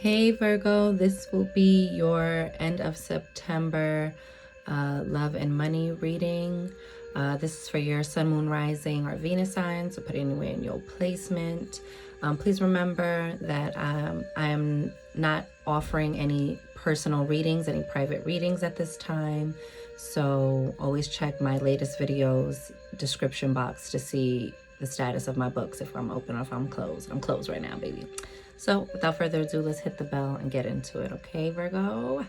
Hey Virgo, this will be your end of September love and money reading. This is for your sun, moon, rising, or Venus signs, so put it anywhere in your placement. Please remember that I am not offering any personal readings, any private readings at this time. So always check my latest videos description box to see the status of my books, if I'm open or if I'm closed. I'm closed right now, baby. So without further ado, let's hit the bell and get into it, okay, Virgo?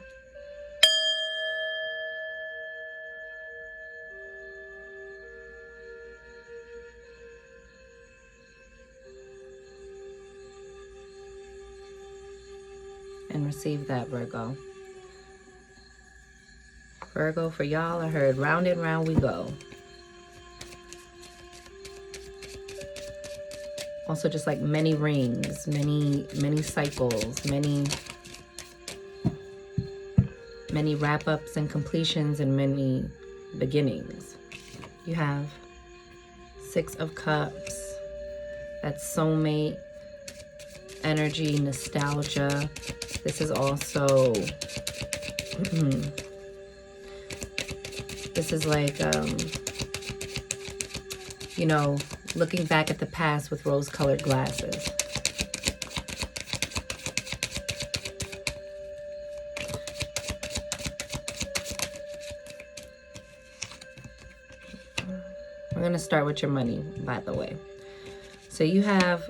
And receive that, Virgo. Virgo, for y'all, I heard round and round we go. Also, just like many rings, many cycles, many wrap-ups and completions, and many beginnings. You have Six of Cups. That's soulmate energy, nostalgia. This is also this is like you know, looking back at the past with rose-colored glasses. We're going to start with your money, by the way. So you have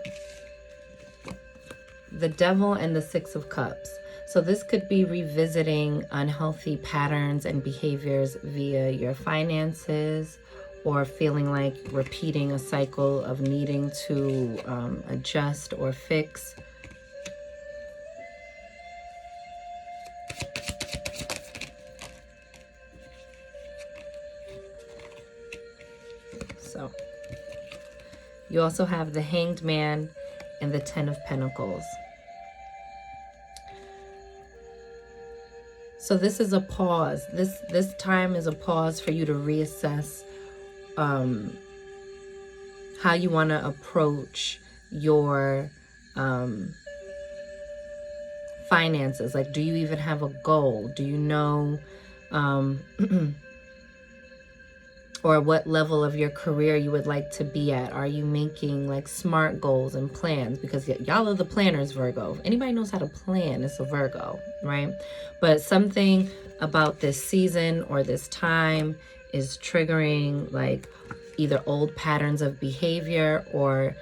the Devil and the Six of Cups. So this could be revisiting unhealthy patterns and behaviors via your finances, or feeling like repeating a cycle of needing to adjust or fix. So you also have the Hanged Man and the Ten of Pentacles. So this is a pause. This time is a pause for you to reassess how you want to approach your finances. Like, do you even have a goal? Do you know or what level of your career you would like to be at? Are you making like smart goals and plans? Because y'all are the planners, Virgo. If anybody knows how to plan, it's a Virgo, right? But something about this season or this time is triggering like either old patterns of behavior or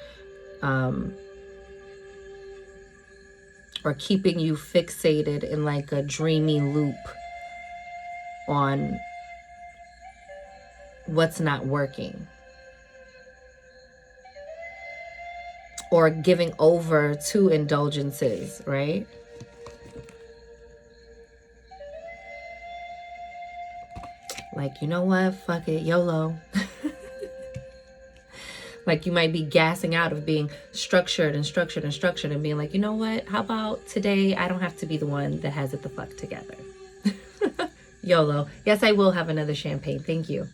keeping you fixated in like a dreamy loop on what's not working, or giving over to indulgences, right? Like, you know what, fuck it, YOLO. Like, you might be gassing out of being structured and being like, you know what, how about today I don't have to be the one that has it the fuck together. YOLO. Yes, I will have another champagne, thank you.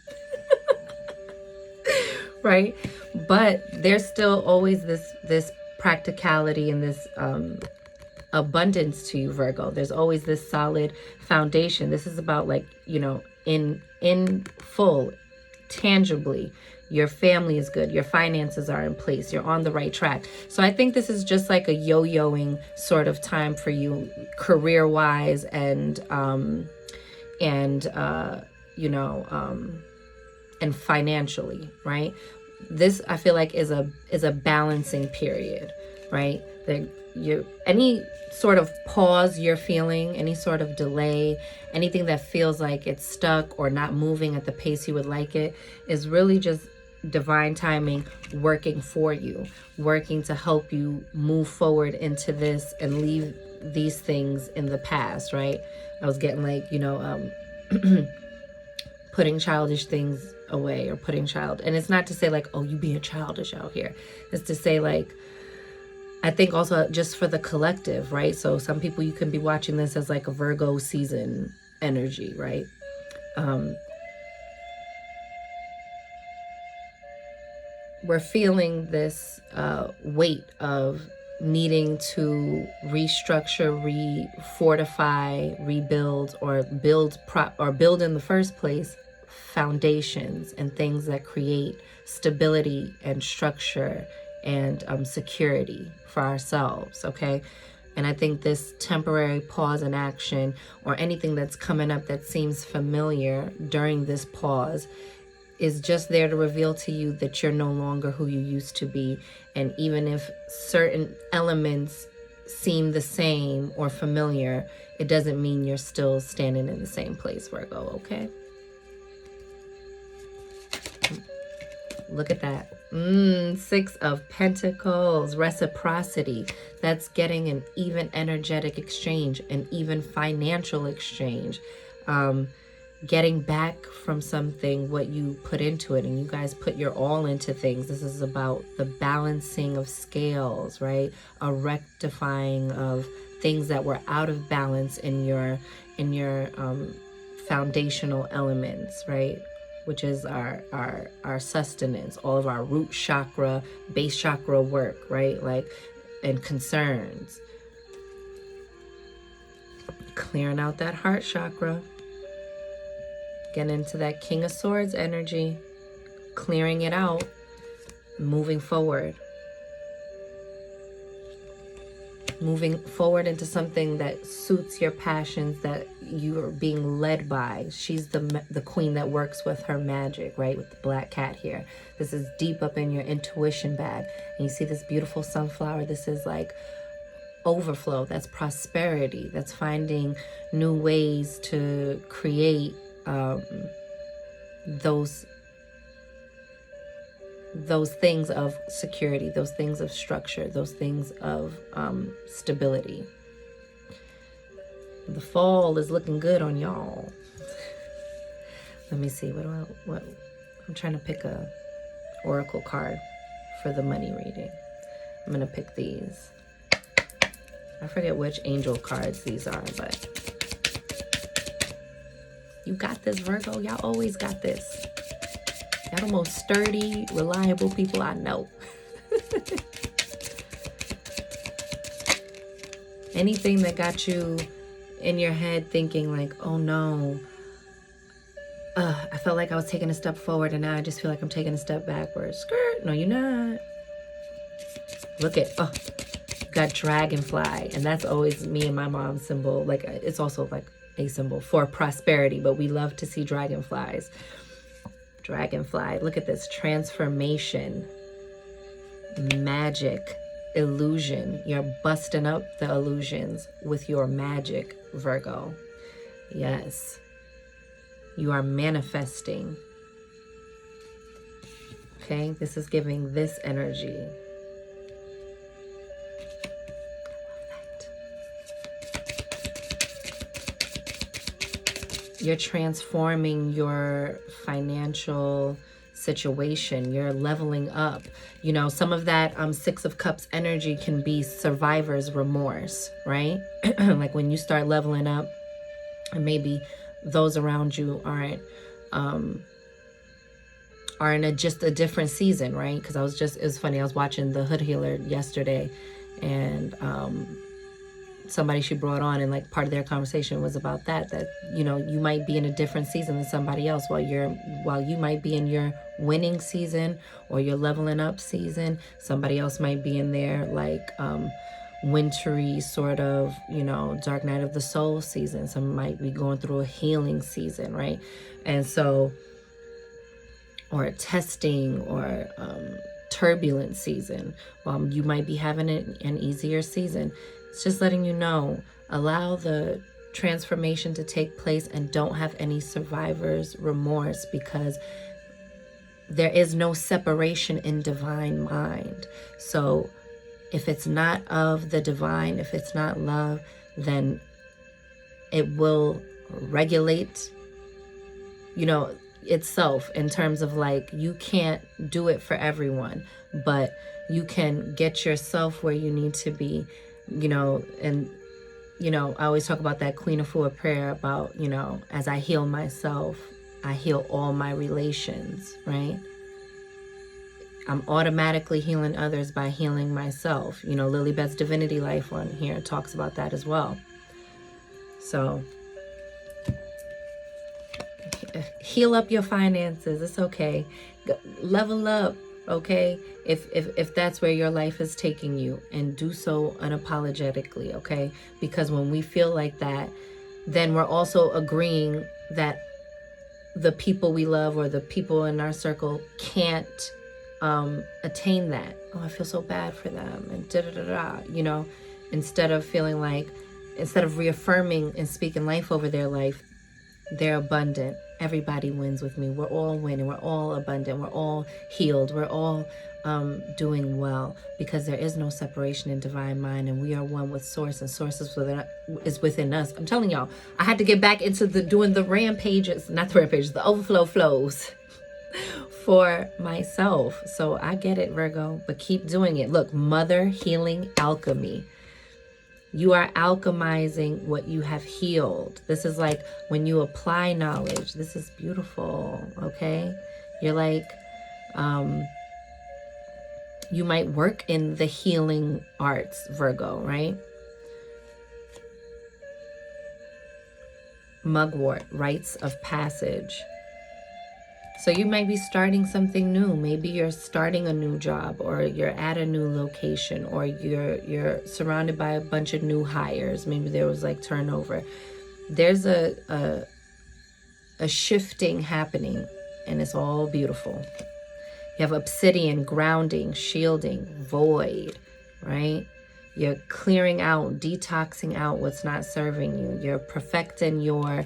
Right? But there's still always this practicality and this abundance to you, Virgo. There's always this solid foundation. This is about, like, you know, in full, tangibly, your family is good, your finances are in place, you're on the right track. So I think this is just like a yo-yoing sort of time for you, career-wise and and financially, right? This, I feel like, is a balancing period, right? Any sort of pause you're feeling, any sort of delay, anything that feels like it's stuck or not moving at the pace you would like it, is really just divine timing working for you, working to help you move forward into this and leave these things in the past, right? I was getting like, you know, putting childish things away, or and it's not to say like, oh, you being childish out here. It's to say like, I think also just for the collective, right? So some people, you can be watching this as like a Virgo season energy, right? We're feeling this weight of needing to restructure, refortify, rebuild, or build in the first place foundations and things that create stability and structure and security for ourselves, okay? And I think this temporary pause in action, or anything that's coming up that seems familiar during this pause, is just there to reveal to you that you're no longer who you used to be. And even if certain elements seem the same or familiar, it doesn't mean you're still standing in the same place, Virgo, okay? Look at that. 6 of Pentacles, reciprocity. That's getting an even energetic exchange, an even financial exchange. Getting back from something what you put into it, and you guys put your all into things. This is about the balancing of scales, right? A rectifying of things that were out of balance in your foundational elements, right? Which is our sustenance, all of our root chakra, base chakra work, right? Like, and concerns. Clearing out that heart chakra. Getting into that King of Swords energy. Clearing it out. Moving forward. Moving forward into something that suits your passions, that you are being led by. She's the queen that works with her magic, right? With the black cat here. This is deep up in your intuition bag. And you see this beautiful sunflower. This is like overflow. That's prosperity. That's finding new ways to create those things of security, those things of structure, those things of stability. The fall is looking good on y'all. Let me see, what I'm trying to pick a oracle card for the money reading. I'm gonna pick these. I forget which angel cards these are, but you got this, Virgo. Y'all always got this. Y'all the most sturdy, reliable people I know. Anything that got you in your head thinking like, oh no, I felt like I was taking a step forward and now I just feel like I'm taking a step backwards. Skirt. No, you're not. Look at, got dragonfly. And that's always me and my mom's symbol. Like, it's also like a symbol for prosperity, but we love to see dragonflies. Dragonfly, look at this. Transformation, magic, illusion. You're busting up the illusions with your magic, Virgo. Yes. You are manifesting. Okay, this is giving this energy. You're transforming your financial situation. You're leveling up. You know, some of that 6 of Cups energy can be survivor's remorse, right? Like when you start leveling up and maybe those around you aren't are in just a different season, right? Because it was funny, I was watching The Hood Healer yesterday, and somebody she brought on, and like part of their conversation was about that you know, you might be in a different season than somebody else. While you might be in your winning season or your leveling up season, somebody else might be in their like wintry sort of, you know, dark night of the soul season. Some might be going through a healing season, right? And so, or a testing or turbulent season. You might be having an easier season. It's just letting you know, allow the transformation to take place and don't have any survivor's remorse, because there is no separation in divine mind. So if it's not of the divine, if it's not love, then it will regulate, you know, itself, in terms of like, you can't do it for everyone, but you can get yourself where you need to be, you know. And you know, I always talk about that Queen of Four prayer about, you know, as I heal myself, I heal all my relations, right? I'm automatically healing others by healing myself. You know, Lily Beth's Divinity Life on here talks about that as well. So heal up your finances. It's okay. Level up, okay? If that's where your life is taking you, and do so unapologetically, okay? Because when we feel like that, then we're also agreeing that the people we love or the people in our circle can't attain that. Oh, I feel so bad for them, and da-da-da-da, you know, instead of reaffirming and speaking life over their life, they're abundant. Everybody wins with me. We're all winning. We're all abundant. We're all healed. We're all doing well, because there is no separation in divine mind, and we are one with source, and source is within us. I'm telling y'all, I had to get back into doing the rampages, not the rampages, the overflow flows for myself. So I get it, Virgo, but keep doing it. Look, Mother Healing Alchemy. You are alchemizing what you have healed. This is like when you apply knowledge. This is beautiful, okay? You're like, you might work in the healing arts, Virgo, right? Mugwort, rites of passage. So you might be starting something new. Maybe you're starting a new job, or you're at a new location, or you're surrounded by a bunch of new hires. Maybe there was like turnover. There's a shifting happening, and it's all beautiful. You have obsidian, grounding, shielding, void, right? You're clearing out, detoxing out what's not serving you. You're perfecting your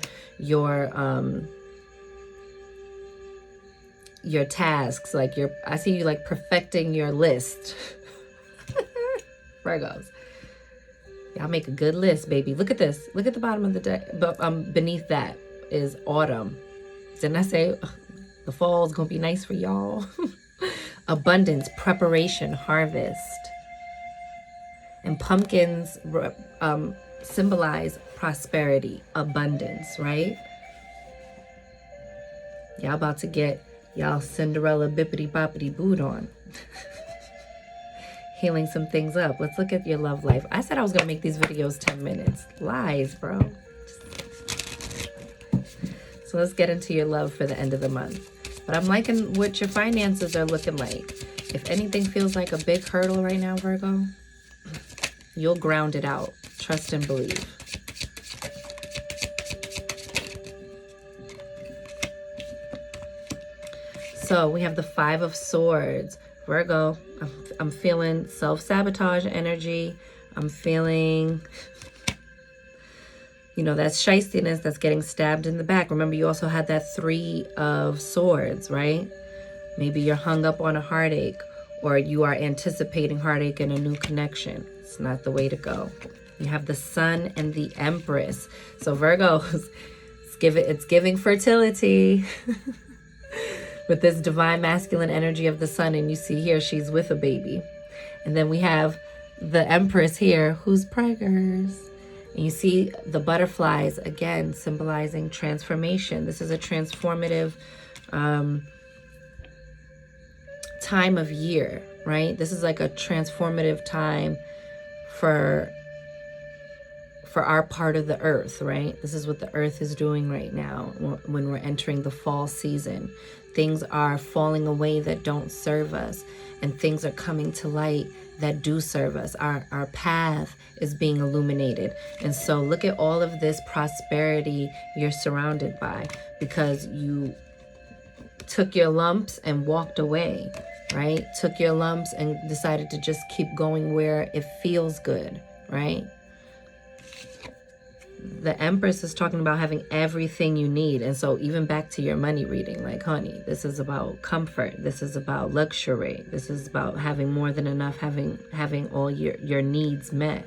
tasks. Like I see you like perfecting your list. Virgos, y'all make a good list, baby. Look at this. Look at the bottom of the deck. But beneath that is autumn. Didn't I say the fall is gonna be nice for y'all? Abundance, preparation, harvest. And pumpkins symbolize prosperity, abundance, right? Y'all about to get y'all Cinderella bippity boppity boot on. Healing some things up. Let's look at your love life. I said I was gonna make these videos 10 minutes. Lies, bro. So let's get into your love for the end of the month. But I'm liking what your finances are looking like. If anything feels like a big hurdle right now, Virgo, you'll ground it out. Trust and believe. So we have the 5 of Swords. Virgo, I'm feeling self-sabotage energy. I'm feeling, you know, that shystiness that's getting stabbed in the back. Remember, you also had that 3 of Swords, right? Maybe you're hung up on a heartache, or you are anticipating heartache in a new connection. It's not the way to go. You have the Sun and the Empress. So Virgos, it's giving fertility. With this divine masculine energy of the Sun, and you see here she's with a baby. And then we have the Empress here who's preggers. And you see the butterflies, again, symbolizing transformation. This is a transformative time of year, right? This is like a transformative time for our part of the earth, right? This is what the earth is doing right now when we're entering the fall season. Things are falling away that don't serve us, and things are coming to light that do serve us. Our path is being illuminated. And so look at all of this prosperity you're surrounded by, because you took your lumps and walked away, right? Took your lumps and decided to just keep going where it feels good, right? The Empress is talking about having everything you need. And so even back to your money reading, like, honey, this is about comfort. This is about luxury. This is about having more than enough, having all your needs met,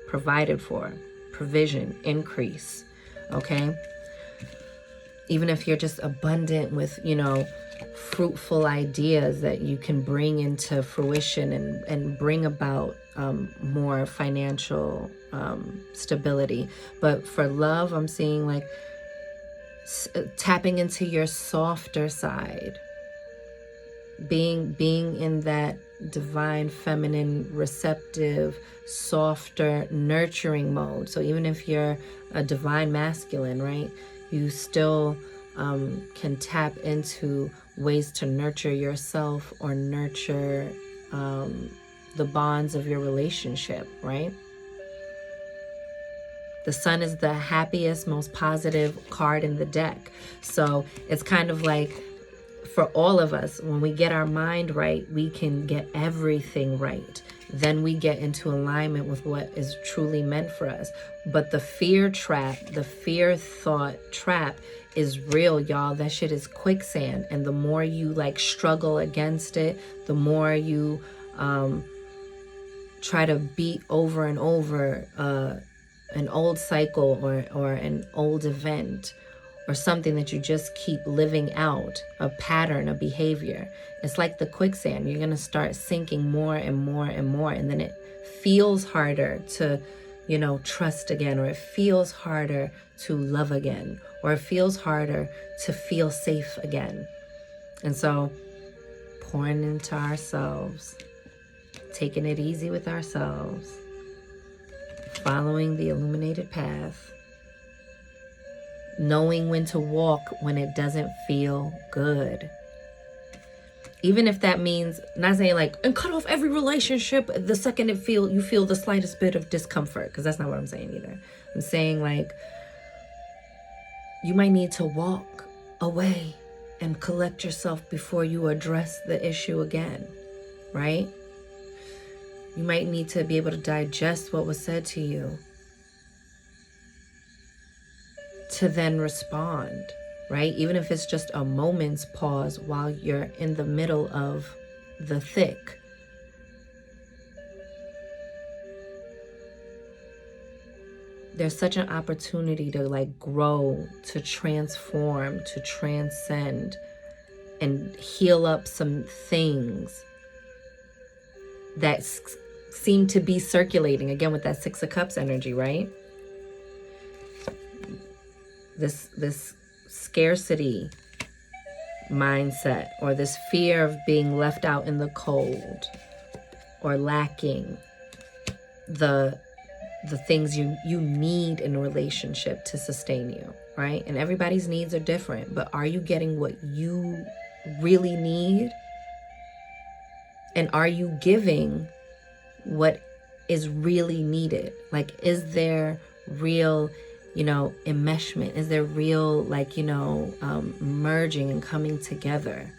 provided for, provision, increase, okay? Even if you're just abundant with, you know, fruitful ideas that you can bring into fruition and bring about more financial stability. But for love, I'm seeing like tapping into your softer side, being in that divine feminine, receptive, softer, nurturing mode. So even if you're a divine masculine, right, you still can tap into ways to nurture yourself or nurture the bonds of your relationship, right? The sun is the happiest, most positive card in the deck. So it's kind of like, for all of us, when we get our mind right, we can get everything right. Then we get into alignment with what is truly meant for us. But the fear trap, the fear thought trap is real, y'all. That shit is quicksand. And the more you like struggle against it, the more you try to beat over and over an old cycle or an old event, or something that you just keep living out, a pattern, a behavior. It's like the quicksand. You're gonna start sinking more and more and more, and then it feels harder to, trust again, or it feels harder to love again, or it feels harder to feel safe again. And so, pouring into ourselves, taking it easy with ourselves, following the illuminated path, knowing when to walk when it doesn't feel good. Even if that means, not saying like, and cut off every relationship the second you feel the slightest bit of discomfort, because that's not what I'm saying either. I'm saying like, you might need to walk away and collect yourself before you address the issue again, right? You might need to be able to digest what was said to you to then respond, right? Even if it's just a moment's pause while you're in the middle of the thick. There's such an opportunity to like grow, to transform, to transcend, and heal up some things that seem to be circulating, again, with that Six of Cups energy, right? This scarcity mindset, or this fear of being left out in the cold, or lacking the things you need in a relationship to sustain you, right? And everybody's needs are different, but are you getting what you really need? And are you giving what is really needed? Like, is there real enmeshment? Is there real, merging and coming together?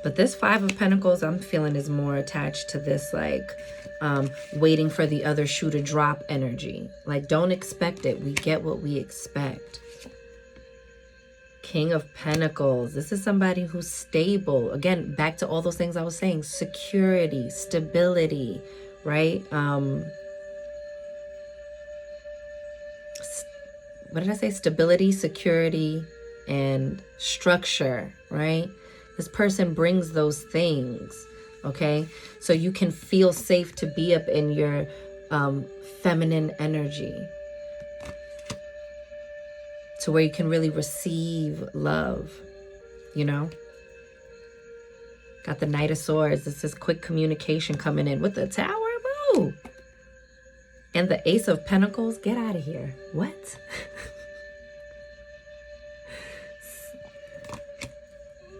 But this Five of Pentacles, I'm feeling, is more attached to this, waiting for the other shoe to drop energy. Like, don't expect it. We get what we expect. King of Pentacles. This is somebody who's stable. Again, back to all those things I was saying. Security, stability, right? What did I say? Stability, security, and structure, right? This person brings those things, okay? So you can feel safe to be up in your feminine energy, to where you can really receive love, Got the Knight of Swords. This is quick communication coming in with the Tower. Boo! And the Ace of Pentacles. Get out of here. What?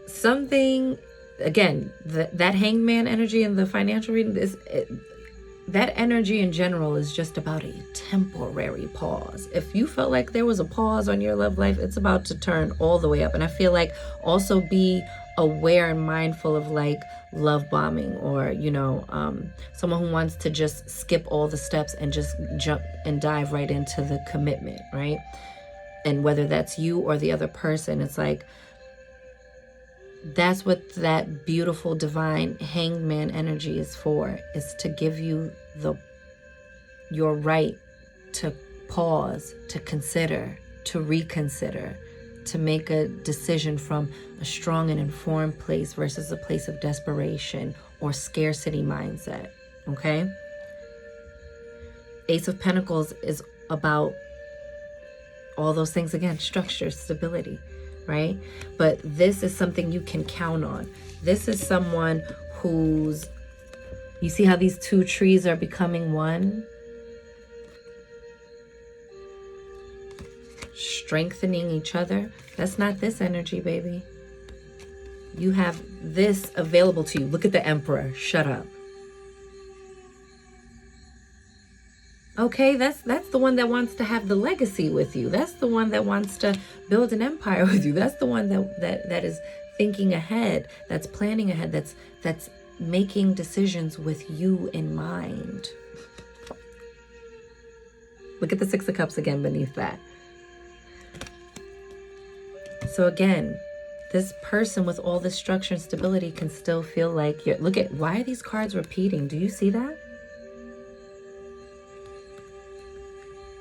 Something, again, that Hangman energy in the financial reading, that energy in general is just about a temporary pause. If you felt like there was a pause on your love life, it's about to turn all the way up. And I feel like also be aware and mindful of love bombing, or someone who wants to just skip all the steps and just jump and dive right into the commitment, right? And whether that's you or the other person, it's like, that's what that beautiful divine Hangman energy is for, is to give you your right to pause, to consider, to reconsider, to make a decision from a strong and informed place versus a place of desperation or scarcity mindset, okay? Ace of Pentacles is about all those things again: structure, stability, right? But this is something you can count on. This is someone who's, you see how these two trees are becoming one? Strengthening each other. That's not this energy, baby. You have this available to you. Look at the Emperor. Shut up. Okay, that's the one that wants to have the legacy with you. That's the one that wants to build an empire with you. That's the one that is thinking ahead, that's planning ahead, that's making decisions with you in mind. Look at the Six of Cups again beneath that. So again, this person with all this structure and stability can still feel like you're, look at, why are these cards repeating? Do you see that?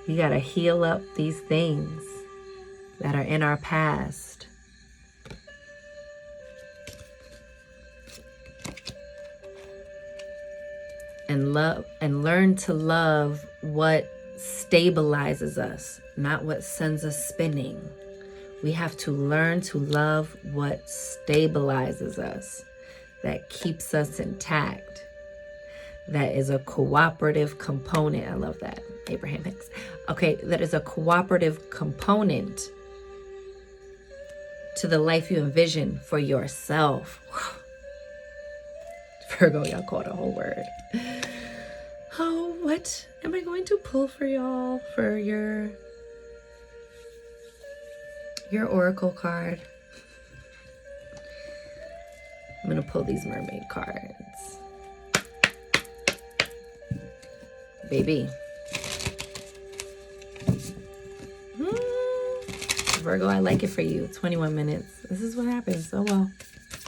You got to heal up these things that are in our past. And love and learn to love what stabilizes us, not what sends us spinning. We have to learn to love what stabilizes us, that keeps us intact, that is a cooperative component. I love that, Abraham Hicks. Okay, that is a cooperative component to the life you envision for yourself. Virgo, y'all caught a whole word. Oh, what am I going to pull for y'all for your oracle card? I'm gonna pull these mermaid cards. Baby. Virgo, I like it for you. 21 minutes. This is what happens. Oh well.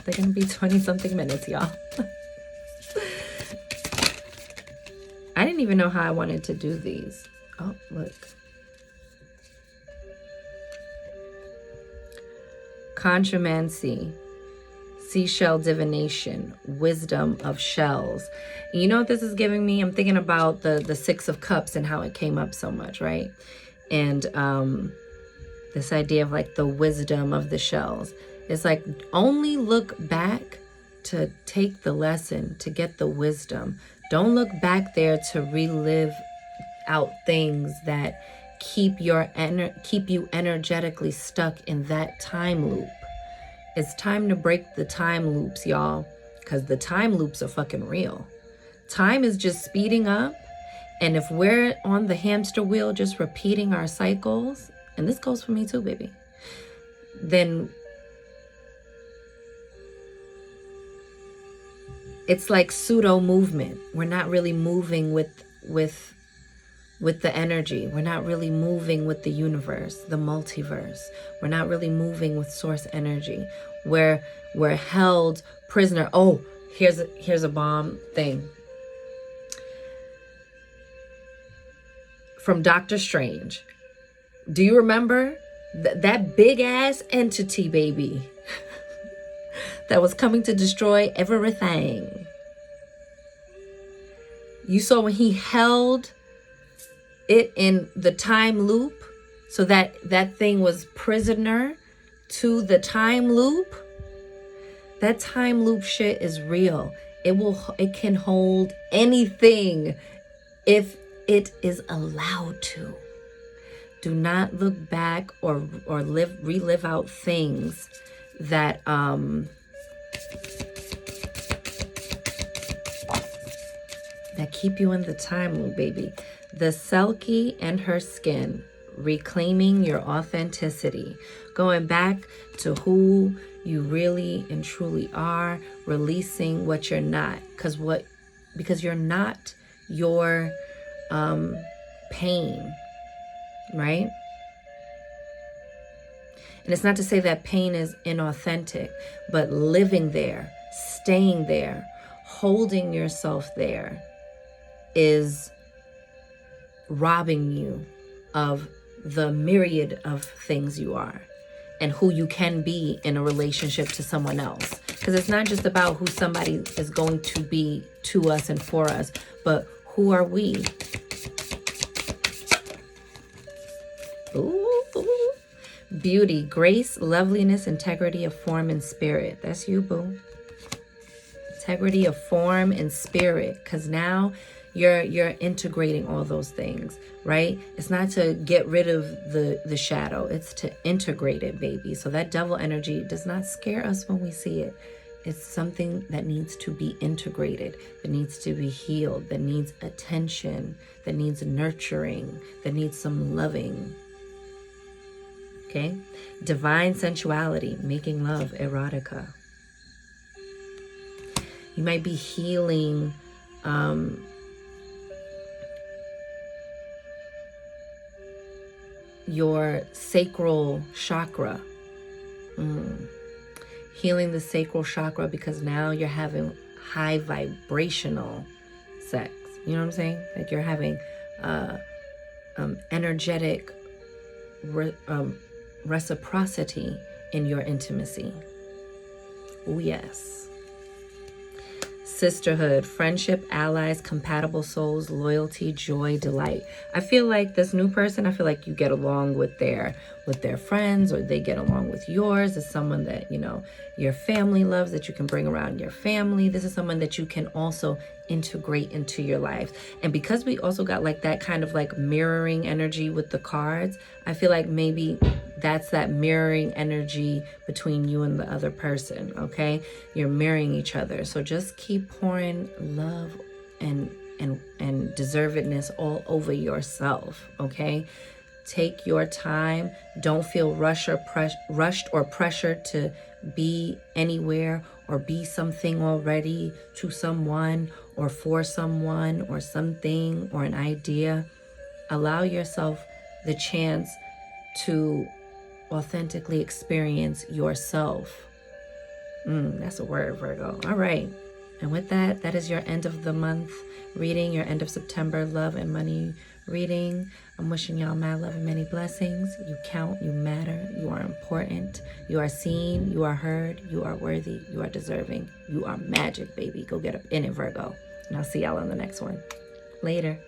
They're gonna be 20-something minutes, y'all. I didn't even know how I wanted to do these. Oh, look. Contromancy, seashell divination, wisdom of shells. And you know what this is giving me? I'm thinking about the Six of Cups and how it came up so much, right? And this idea of like the wisdom of the shells. It's like only look back to take the lesson, to get the wisdom. Don't look back there to relive out things that keep you energetically stuck in that time loop. It's time to break the time loops, y'all, because the time loops are fucking real. Time is just speeding up, and if we're on the hamster wheel just repeating our cycles, and this goes for me too, baby, then it's like pseudo movement. We're not really moving with the energy. We're not really moving with the universe, the multiverse. We're not really moving with source energy. We're held prisoner. Oh, here's a bomb thing from Doctor Strange. Do you remember that big ass entity, baby, that was coming to destroy everything? You saw when he held it in the time loop, so that thing was prisoner to the time loop. That time loop shit is real. It can hold anything if it is allowed to. Do not look back or relive out things that that keep you in the time loop, baby. The Selkie and her skin, reclaiming your authenticity, going back to who you really and truly are, releasing what you're not, because you're not your pain, right? And it's not to say that pain is inauthentic, but living there, staying there, holding yourself there is robbing you of the myriad of things you are and who you can be in a relationship to someone else. Because it's not just about who somebody is going to be to us and for us, but who are we? Ooh. Beauty, grace, loveliness, integrity of form and spirit. That's you, boo. Integrity of form and spirit, because now you're integrating all those things, right? It's not to get rid of the shadow, it's to integrate it, baby. So that devil energy does not scare us when we see it. It's something that needs to be integrated, that needs to be healed, that needs attention, that needs nurturing, that needs some loving. Okay? Divine sensuality, making love, erotica. You might be healing your sacral chakra. Healing the sacral chakra, because now you're having high vibrational sex. You know what I'm saying? Like you're having energetic reciprocity in your intimacy. Oh, yes. Sisterhood, friendship, allies, compatible souls, loyalty, joy, delight. I feel like this new person, I feel like you get along with their friends, or they get along with yours. It's someone that, you know, your family loves, that you can bring around your family. This is someone that you can also integrate into your life. And because we also got like that kind of like mirroring energy with the cards, I feel like maybe that's that mirroring energy between you and the other person. Okay, you're mirroring each other. So just keep pouring love and deservedness all over yourself. Okay, take your time. Don't feel rushed or pressured to be anywhere or be something already to someone or for someone or something or an idea. Allow yourself the chance to authentically experience yourself. That's a word, Virgo. All right. And with that, that is your end of the month reading, your end of September love and money reading. I'm wishing y'all mad love and many blessings. You count, you matter, you are important, you are seen, you are heard, you are worthy, you are deserving, you are magic, baby. Go get up in it, Virgo. And I'll see y'all on the next one. Later.